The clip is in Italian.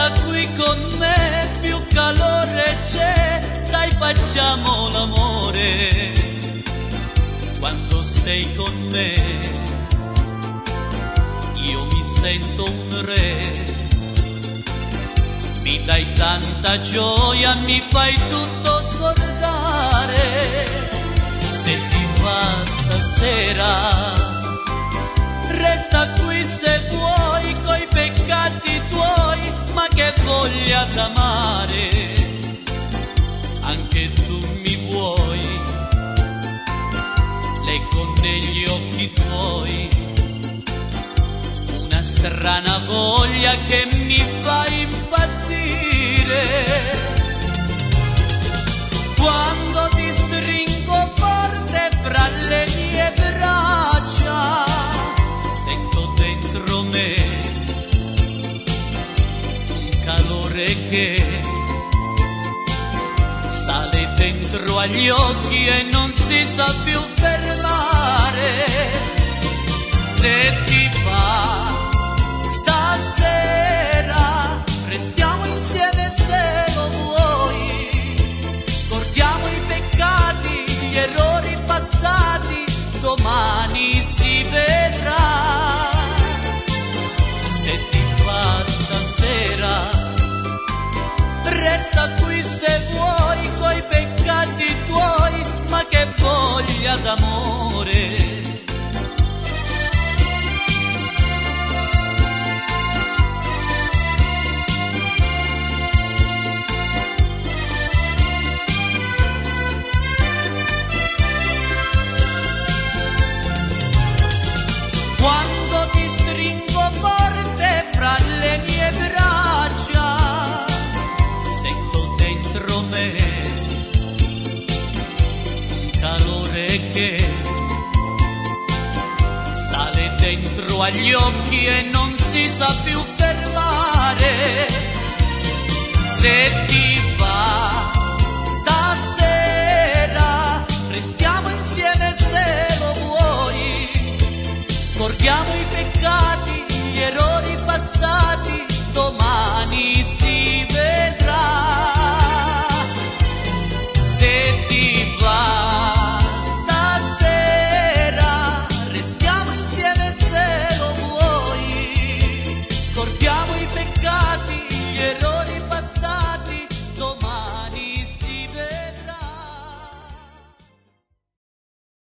Resta qui con me, più calore c'è, dai facciamo l'amore. Quando sei con me, io mi sento un re. Mi dai tanta gioia, mi fai tutto scordare. Se ti va stasera, resta qui se vuoi, coi peccati tuoi, ma che voglia d'amare. Anche tu mi vuoi, leggo negli occhi tuoi una strana voglia che mi fa impazzire. Quando ti stringo forte fra le mie braccia, sento dentro me un calore che sale dentro agli occhi e non si sa più fermare. Se ti va stasera, restiamo insieme se lo vuoi. Scordiamo i peccati, gli errori passati, domani si vedrà. Se ti va stasera, resta qui se vuoi, coi peccati tuoi, ma che voglia d'amore. Quando ti stringo forte fra le mie braccia, sento dentro me un calore che sale dentro agli occhi e non si sa più fermare. Se ti va